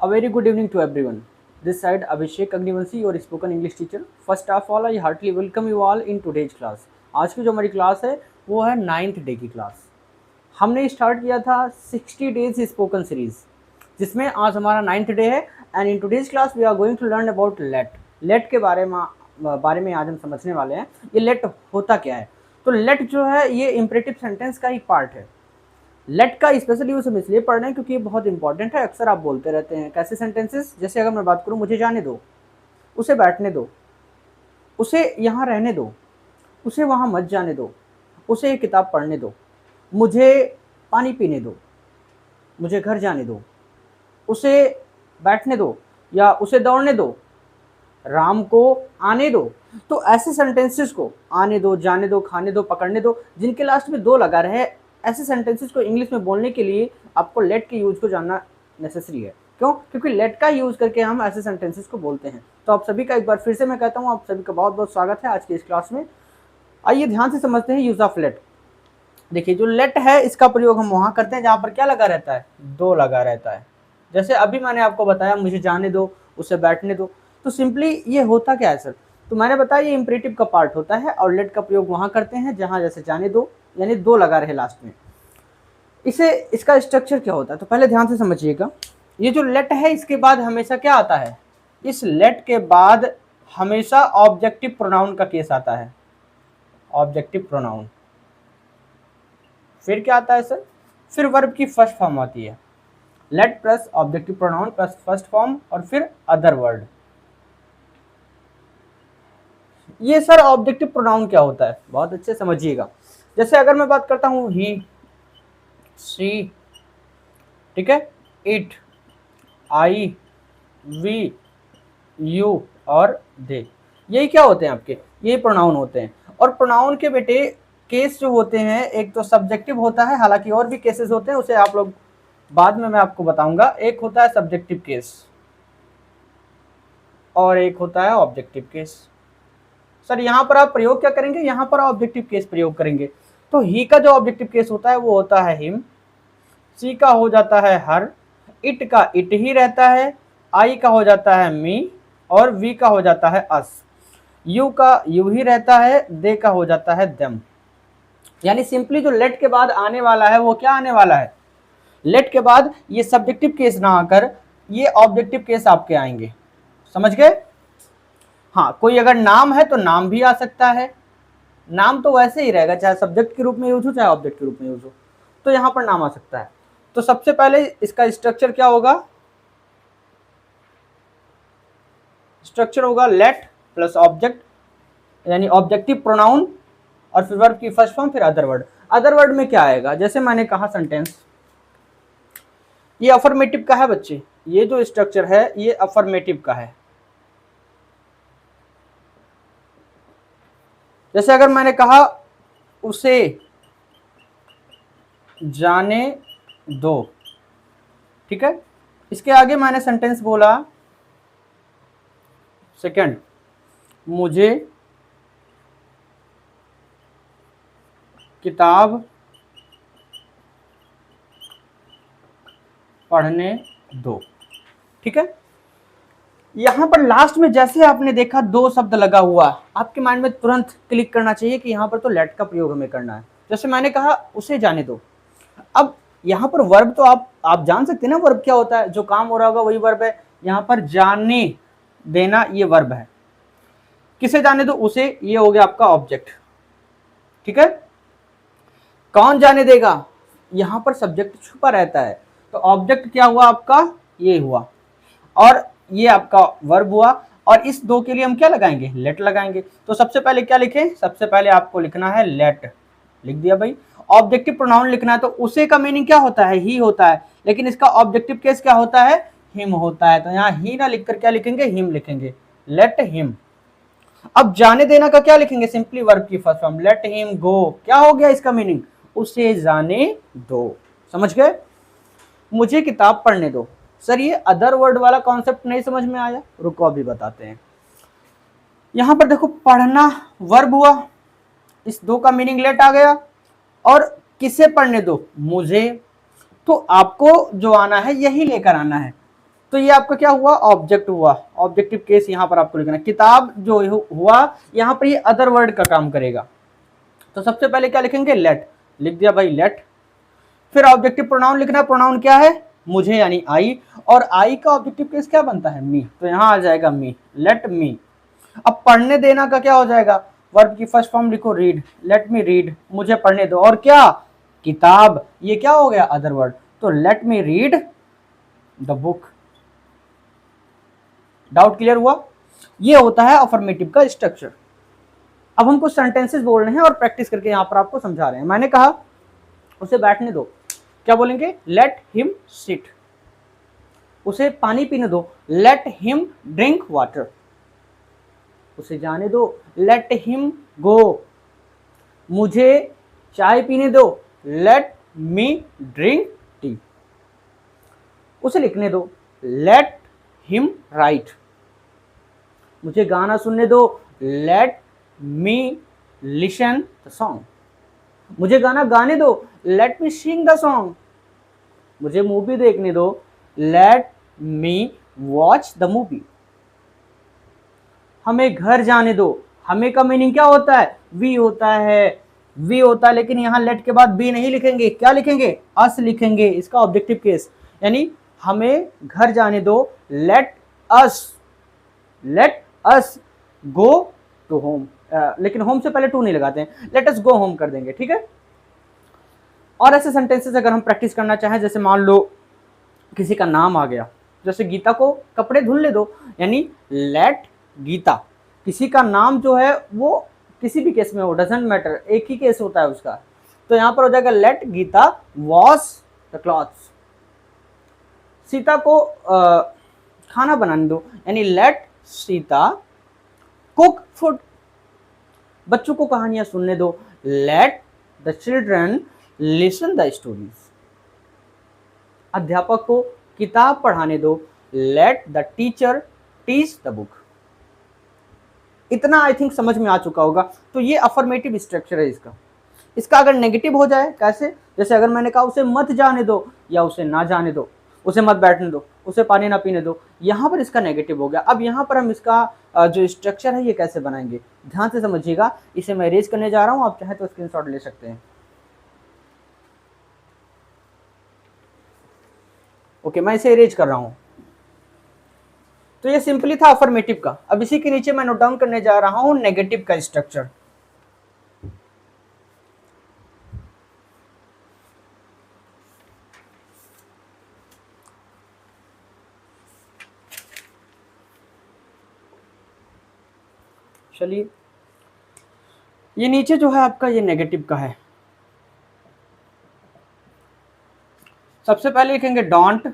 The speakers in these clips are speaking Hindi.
A very good evening to everyone. This side Abhishek Agnivanshi, your spoken English teacher. First of all, I heartily welcome you all in today's class. आज की जो हमारी क्लास है वो है 9th डे की क्लास। हमने स्टार्ट किया था 60 डेज स्पोकन सीरीज, जिसमें आज हमारा 9th डे है and in today's class we are going to learn about let. Let के बारे में आज हम समझने वाले हैं। ये लेट होता क्या है। तो लेट जो है ये इम्परेटिव सेंटेंस का ही पार्ट है। लेट का स्पेशल यूज हम इसलिए पढ़ रहे हैं क्योंकि ये बहुत इंपॉर्टेंट है। अक्सर आप बोलते रहते हैं कैसे सेंटेंसेस, जैसे अगर मैं बात करूं मुझे जाने दो, उसे बैठने दो, उसे यहाँ रहने दो, उसे वहाँ मत जाने दो, उसे ये किताब पढ़ने दो, मुझे पानी पीने दो, मुझे घर जाने दो, उसे बैठने दो या उसे दौड़ने दो, राम को आने दो। तो ऐसे सेंटेंसेस को आने दो, जाने दो, खाने दो, पकड़ने दो, जिनके लास्ट में दो लगा रहे, ऐसे सेंटेंसेस को इंग्लिश में बोलने के लिए आपको लेट के यूज को जानना नेसेसरी है। क्यों? क्योंकि लेट का यूज करके हम ऐसे सेंटेंसेस को बोलते हैं। तो आप सभी का एक बार फिर से मैं कहता हूँ, आप सभी का बहुत बहुत स्वागत है आज की इस क्लास में। आइए ध्यान से समझते हैं यूज ऑफ लेट। देखिए जो लेट है इसका प्रयोग हम वहां करते हैं जहां पर क्या लगा रहता है, दो लगा रहता है। जैसे अभी मैंने आपको बताया मुझे जाने दो, उसे बैठने दो। तो सिंपली ये होता क्या है सर, तो मैंने बताया ये इंपरेटिव का पार्ट होता है और लेट का प्रयोग वहां करते हैं जहां जैसे जाने दो यानी दो लगा रहे लास्ट में। इसका स्ट्रक्चर क्या होता है, तो पहले ध्यान से समझिएगा। ये जो लेट है इसके बाद हमेशा क्या आता है, इस लेट के बाद हमेशा ऑब्जेक्टिव प्रोनाउन का केस आता है। ऑब्जेक्टिव प्रोनाउन, फिर क्या आता है सर, फिर वर्ब की फर्स्ट फॉर्म आती है। Late plus objective pronoun plus first form और फिर अदर वर्ड। ये सर ऑब्जेक्टिव प्रोनाउन क्या होता है, बहुत अच्छे समझिएगा। जैसे अगर मैं बात करता हूं ही, सी, ठीक है, इट, आई, वी, यू और दे, यही क्या होते हैं आपके, ये प्रोनाउन होते हैं। और प्रोनाउन के बेटे केस जो होते हैं, एक तो सब्जेक्टिव होता है, हालांकि और भी केसेस होते हैं, उसे आप लोग बाद में मैं आपको बताऊंगा। एक होता है सब्जेक्टिव केस और एक होता है ऑब्जेक्टिव केस। सर यहाँ पर आप प्रयोग क्या करेंगे, यहाँ पर ऑब्जेक्टिव केस प्रयोग करेंगे। तो ही का जो ऑब्जेक्टिव केस होता है वो होता है हिम, सी का हो जाता है हर, इट का इट ही रहता है, आई का हो जाता है मी और वी का हो जाता है अस, यू का यू ही रहता है, दे का हो जाता है देम। यानी सिंपली जो लेट के बाद आने वाला है वो क्या आने वाला है, लेट के बाद ये सब्जेक्टिव केस ना आकर ये ऑब्जेक्टिव केस आपके आएंगे। समझ गए? हाँ, कोई अगर नाम है तो नाम भी आ सकता है। नाम तो वैसे ही रहेगा, चाहे सब्जेक्ट के रूप में यूज हो चाहे ऑब्जेक्ट के रूप में यूज हो, तो यहां पर नाम आ सकता है। तो सबसे पहले इसका स्ट्रक्चर क्या होगा, स्ट्रक्चर होगा लेट प्लस ऑब्जेक्ट यानी ऑब्जेक्टिव प्रोनाउन और फिर वर्ब की फर्स्ट फॉर्म, फिर अदर वर्ड। अदर वर्ड में क्या आएगा, जैसे मैंने कहा सेंटेंस ये अफर्मेटिव का है बच्चे, ये जो स्ट्रक्चर है ये अफर्मेटिव का है। जैसे अगर मैंने कहा उसे जाने दो, ठीक है, इसके आगे मैंने सेंटेंस बोला सेकंड, मुझे किताब पढ़ने दो, ठीक है। यहां पर लास्ट में जैसे आपने देखा दो शब्द लगा हुआ, आपके माइंड में तुरंत क्लिक करना चाहिए कि यहां पर तो लेट का प्रयोग हमें करना है। जैसे मैंने कहा उसे जाने दो, अब यहां पर वर्ब तो आप जान सकते हैं ना, वर्ब क्या होता है, जो काम हो रहा होगा वही वर्ब है। यहां पर जाने देना ये वर्ब है, किसे जाने दो, उसे, ये हो गया आपका ऑब्जेक्ट, ठीक है। कौन जाने देगा, यहां पर सब्जेक्ट छुपा रहता है, तो ऑब्जेक्ट क्या हुआ आपका, ये हुआ, और ये आपका वर्ब हुआ। और इस दो के लिए हम क्या लगाएंगे, लेट लगाएंगे। तो सबसे पहले क्या लिखें, सबसे पहले आपको लिखना है लेट, लिख दिया भाई। ऑब्जेक्टिव प्रोनाउन लिखना है, तो उसे का मीनिंग क्या होता है, ही होता है, लेकिन इसका ऑब्जेक्टिव केस क्या होता है, हिम होता है। तो यहाँ ही ना लिखकर क्या लिखेंगे, हिम लिखेंगे, लेट हिम। अब जाने देना का क्या लिखेंगे, सिंपली वर्ब की first form, let him go. क्या हो गया इसका मीनिंग, उसे जाने दो। समझ गए? मुझे किताब पढ़ने दो। सर ये अदर वर्ड वाला कॉन्सेप्ट नहीं समझ में आया, रुको अभी बताते हैं। यहां पर देखो पढ़ना वर्ब हुआ, इस दो का मीनिंग लेट आ गया, और किसे पढ़ने दो, मुझे। तो आपको जो आना है यही लेकर आना है, तो ये आपका क्या हुआ, ऑब्जेक्ट हुआ, ऑब्जेक्टिव केस यहाँ पर आपको लिखना है। किताब जो हुआ यहाँ पर ये अदर वर्ड का काम करेगा। तो सबसे पहले क्या लिखेंगे, लेट, लिख दिया भाई लेट। फिर ऑब्जेक्टिव प्रोनाउन लिखना है, प्रोनाउन क्या है, मुझे यानी आई, और आई का ऑब्जेक्टिव केस क्या बनता है, मी, तो यहां आ जाएगा मी, लेट मी। अब पढ़ने देना का क्या हो जाएगा, वर्ब की फर्स्ट फॉर्म लिखो रीड, लेट मी रीड, मुझे पढ़ने दो, और क्या, किताब, ये क्या हो गया, अदर वर्ड, तो let me read the book. Doubt clear हुआ, ये होता है अफर्मेटिव का स्ट्रक्चर। अब हम कुछ सेंटेंसेस बोल रहे हैं और प्रैक्टिस करके यहां पर आपको समझा रहे हैं। मैंने कहा उसे बैठने दो, क्या बोलेंगे, लेट हिम सिट। उसे पानी पीने दो, लेट हिम ड्रिंक वाटर। उसे जाने दो, लेट हिम गो। मुझे चाय पीने दो, लेट मी ड्रिंक टी। उसे लिखने दो, लेट हिम राइट। मुझे गाना सुनने दो, let me listen the song. मुझे गाना गाने दो, let me sing the song. मुझे मूवी देखने दो, let me watch the movie. हमें घर जाने दो, हमें का मीनिंग क्या होता है, वी होता है, वी होता है, लेकिन यहां लेट के बाद बी नहीं लिखेंगे, क्या लिखेंगे, अस लिखेंगे, इसका ऑब्जेक्टिव केस, यानी हमें घर जाने दो, let us go to home, लेकिन होम से पहले टू नहीं लगाते हैं, लेट अस गो होम कर देंगे, ठीक है। और ऐसे सेंटेंसेस अगर हम प्रैक्टिस करना चाहें, जैसे मान लो किसी का नाम आ गया, जैसे गीता को कपड़े धुलने दो, यानी लेट गीता। किसी का नाम जो है वो किसी भी केस में हो, डजंट मैटर, एक ही केस होता है उसका, तो यहां पर हो जाएगा let Gita wash the clothes. Sita को खाना बनाने दो, यानी लेट सीता कुक फूड। बच्चों को कहानियां सुनने दो, let the children listen the stories. अध्यापक को किताब पढ़ाने दो, let the teacher teach the book. इतना आई थिंक समझ में आ चुका होगा। तो ये अफर्मेटिव स्ट्रक्चर है इसका। इसका अगर नेगेटिव हो जाए, कैसे, जैसे अगर मैंने कहा उसे मत जाने दो या उसे ना जाने दो, उसे मत बैठने दो, उसे पानी ना पीने दो, यहां पर इसका नेगेटिव हो गया। अब यहां पर हम इसका जो स्ट्रक्चर है ये कैसे बनाएंगे, ध्यान से समझिएगा। इसे मैं इरेज करने जा रहा हूं, आप चाहे तो स्क्रीनशॉट ले सकते हैं। ओके, मैं इसे इरेज कर रहा हूं। तो ये सिंपली था अफर्मेटिव का। अब इसी के नीचे मैं नोट डाउन करने जा रहा हूं नेगेटिव का स्ट्रक्चर। चलिए, ये नीचे जो है आपका ये नेगेटिव का है। सबसे पहले लिखेंगे डोंट,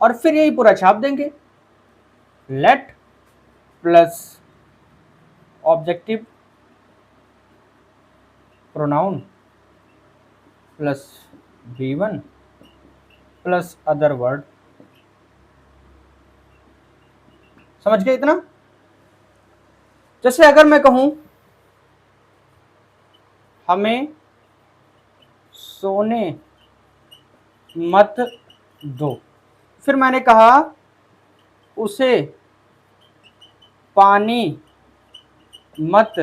और फिर यही पूरा छाप देंगे, late plus objective pronoun plus V1 plus other word. समझ गए इतना। जैसे अगर मैं कहूं हमें सोने मत दो, फिर मैंने कहा उसे पानी मत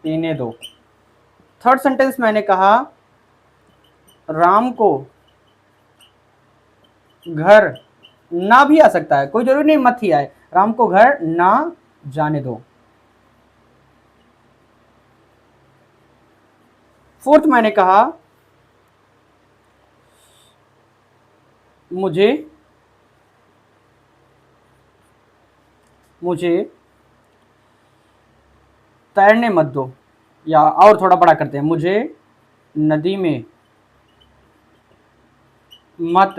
पीने दो। थर्ड सेंटेंस मैंने कहा राम को घर ना भी आ सकता है, कोई जरूरी नहीं मत ही आए, राम को घर ना जाने दो। फोर्थ मैंने कहा मुझे तैरने मत दो, या और थोड़ा बड़ा करते हैं, मुझे नदी में मत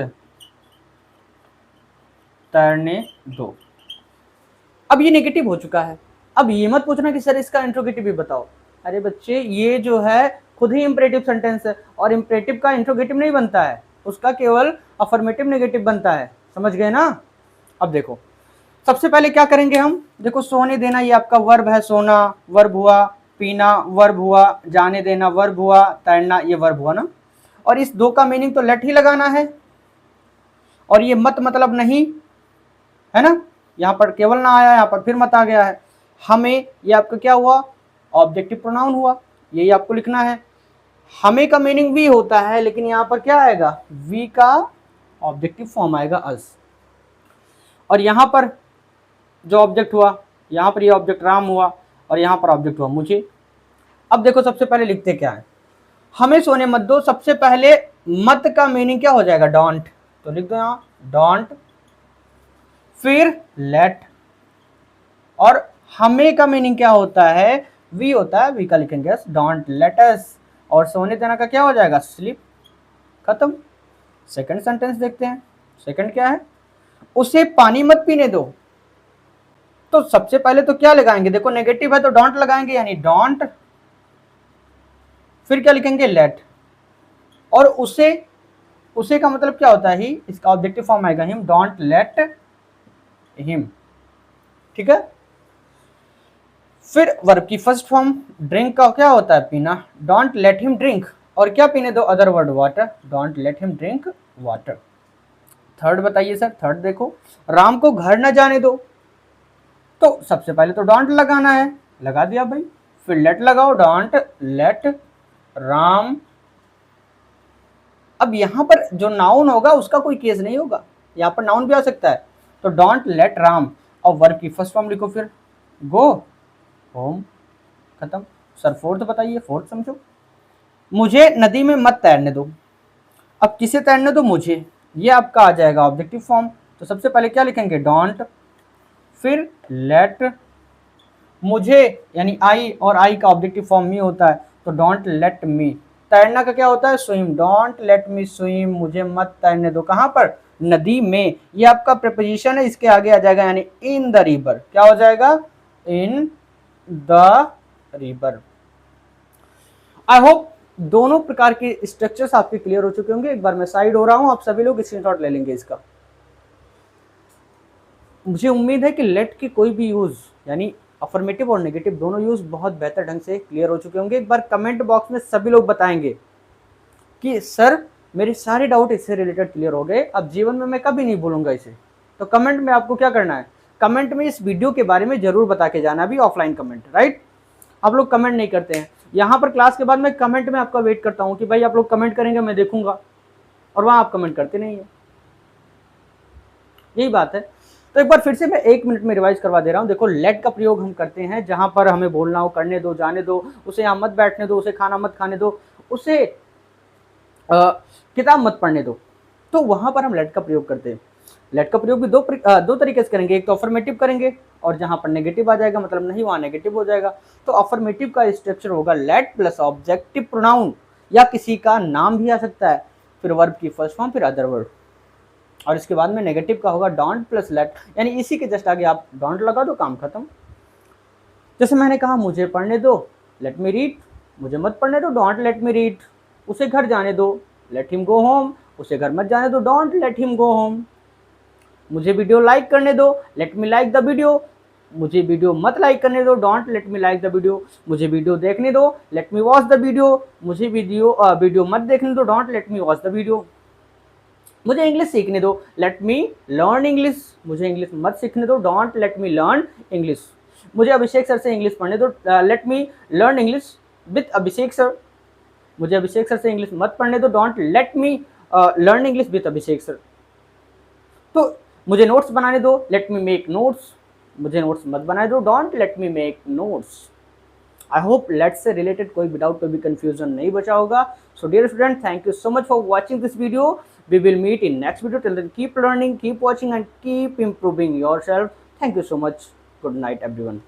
तैरने दो। अब ये नेगेटिव हो चुका है। अब ये मत पूछना कि सर इसका इंट्रोगेटिव भी बताओ। अरे बच्चे, ये जो है खुद ही इंपरेटिव सेंटेंस है, और इंपरेटिव का इंट्रोगेटिव नहीं बनता है, उसका केवल अफर्मेटिव नेगेटिव बनता है। समझ गए ना। अब देखो, सबसे पहले क्या करेंगे हम, देखो सोने देना ये आपका वर्ब है, सोना वर्ब हुआ, पीना वर्ब हुआ, जाने देना वर्ब हुआ, तैरना ये वर्ब हुआ ना। और इस दो का मीनिंग तो लेट ही लगाना है। और ये मत मतलब नहीं है ना, यहाँ पर केवल ना आया, यहाँ पर फिर मत आ गया है। हमें, ये आपका क्या हुआ, ऑब्जेक्टिव प्रोनाउन हुआ, यही आपको लिखना है। हमें का मीनिंग वी होता है, लेकिन यहाँ पर क्या आएगा, वी का ऑब्जेक्टिव फॉर्म आएगा अस। और यहाँ पर जो ऑब्जेक्ट हुआ, यहाँ पर ये ऑब्जेक्ट राम हुआ, और यहाँ पर ऑब्जेक्ट हुआ मुझे। अब देखो सबसे पहले लिखते क्या है, हमें सोने मत दो। सबसे पहले मत का मीनिंग क्या हो जाएगा, डोंट, तो लिख दो यहाँ डोंट, फिर लेट, और हमें का मीनिंग क्या होता है, वी होता है, वी का लिखेंगे डोंट लेट अस, और सोने देना का क्या हो जाएगा, स्लीप, खत्म। सेकंड सेंटेंस देखते हैं। सेकंड क्या है, उसे पानी मत पीने दो। तो सबसे पहले तो क्या लगाएंगे, देखो नेगेटिव है तो डोंट लगाएंगे, यानी डोंट, फिर क्या लिखेंगे, लेट, और उसे, उसे का मतलब क्या होता है, ही, इसका ऑब्जेक्टिव फॉर्म आएगा हिम, डोंट लेट हिम, ठीक है। फिर वर्ब की फर्स्ट फॉर्म ड्रिंक का क्या होता है, पीना, डोंट लेट हिम ड्रिंक, और क्या पीने दो, other word water, don't let him drink water. Third बताइए सर, थर्ड देखो, राम को घर न जाने दो। तो सबसे पहले तो डोंट लगाना है, लगा दिया भाई, फिर लेट लगाओ, डोंट लेट राम। अब यहां पर जो नाउन होगा उसका कोई केस नहीं होगा, यहां पर नाउन भी आ सकता है, तो डोंट लेट राम, और वर्ब की फर्स्ट फॉर्म लिखो, फिर गो होम, खत्म। सर फोर्थ बताइए, फोर्थ समझो, मुझे नदी में मत तैरने दो। अब किसे तैरने दो, मुझे, ये आपका आ जाएगा ऑब्जेक्टिव फॉर्म, तो सबसे पहले क्या लिखेंगे, डोंट, फिर लेट, मुझे यानी आई, और आई का ऑब्जेक्टिव फॉर्म मी होता है, तो डोंट लेट मी। तैरना का क्या होता है, swim, don't let me swim, मुझे मत तैरने दो, कहां पर, नदी में। ये आपका प्रीपोजिशन है, इसके आगे आ जाएगा, यानी इन द रिवर, क्या हो जाएगा, in the river. I hope दोनों प्रकार के स्ट्रक्चर्स आपके क्लियर हो चुके होंगे। एक बार मैं साइड हो रहा हूं, आप सभी लोग स्क्रीनशॉट ले लेंगे इसका। मुझे उम्मीद है कि लेट की कोई भी यूज, यानी अफर्मेटिव और नेगेटिव दोनों यूज बहुत बेहतर ढंग से क्लियर हो चुके होंगे। एक बार कमेंट बॉक्स में सभी लोग बताएंगे कि सर मेरे सारे डाउट इससे रिलेटेड क्लियर हो गए, अब जीवन में मैं कभी नहीं भूलूंगा इसे। तो कमेंट में आपको क्या करना है, कमेंट में इस वीडियो के बारे में जरूर बता के जाना, अभी ऑफलाइन कमेंट, राइट। आप लोग कमेंट नहीं करते हैं, यहाँ पर क्लास के बाद मैं कमेंट में आपका वेट करता हूँ कि भाई आप लोग कमेंट करेंगे, मैं देखूंगा, और वहाँ आप कमेंट करते नहीं है, यही बात है। तो एक बार फिर से मैं 1 मिनट में रिवाइज करवा दे रहा हूँ। देखो लेट का प्रयोग हम करते हैं जहां पर हमें बोलना हो, करने दो, जाने दो, उसे यहाँ मत बैठने दो, उसे खाना मत खाने दो, उसे किताब मत पढ़ने दो, तो वहां पर हम लेट का प्रयोग करते हैं। लेट का प्रयोग भी दो तरीके से करेंगे, एक तो अफर्मेटिव करेंगे, और जहां पर नेगेटिव आ जाएगा मतलब नहीं, वहां नेगेटिव हो जाएगा। तो अफर्मेटिव का स्ट्रक्चर होगा लेट प्लस ऑब्जेक्टिव प्रोनाउन, या किसी का नाम भी आ सकता है, फिर वर्ब की फर्स्ट फॉर्म, फिर अदर वर्ड, और इसके बाद में नेगेटिव का होगा डोंट प्लस लेट, यानी इसी के जस्ट आगे आप डोंट लगा दो, काम खत्म। जैसे मैंने कहा मुझे पढ़ने दो, लेट मी रीड, मुझे मत पढ़ने दो, डोंट लेट मी रीड, उसे घर जाने दो, लेट हिम गो होम, उसे घर मत जाने दो, don't let him go home. मुझे वीडियो लाइक करने दो, let me like the video, मुझे वीडियो मत लाइक करने दो, don't let me like the video. मुझे वीडियो देखने दो, let me watch the video, मुझे वीडियो मत देखने दो, don't let me watch the video. मुझे इंग्लिश सीखने दो, लेट मी लर्न इंग्लिश, मुझे इंग्लिश मत सीखने दो, don't let me learn English. मुझे अभिषेक सर से इंग्लिश पढ़ने दो, let me learn English with Abhishek sir, मुझे अभिषेक सर से इंग्लिश मत पढ़ने दो, don't let me learn English with Abhishek sir. तो मुझे नोट्स बनाने दो, लेट मी मेक नोट्स, मुझे नोट्स मत बनाने दो, don't let me make notes. I hope let से रिलेटेड कोई भी डाउट, कोई भी कंफ्यूजन नहीं बचा होगा। So dear student, thank you so much for watching this video. We will meet in next video. Till then, keep learning, keep watching, and keep improving yourself. Thank you so much. Good night, everyone.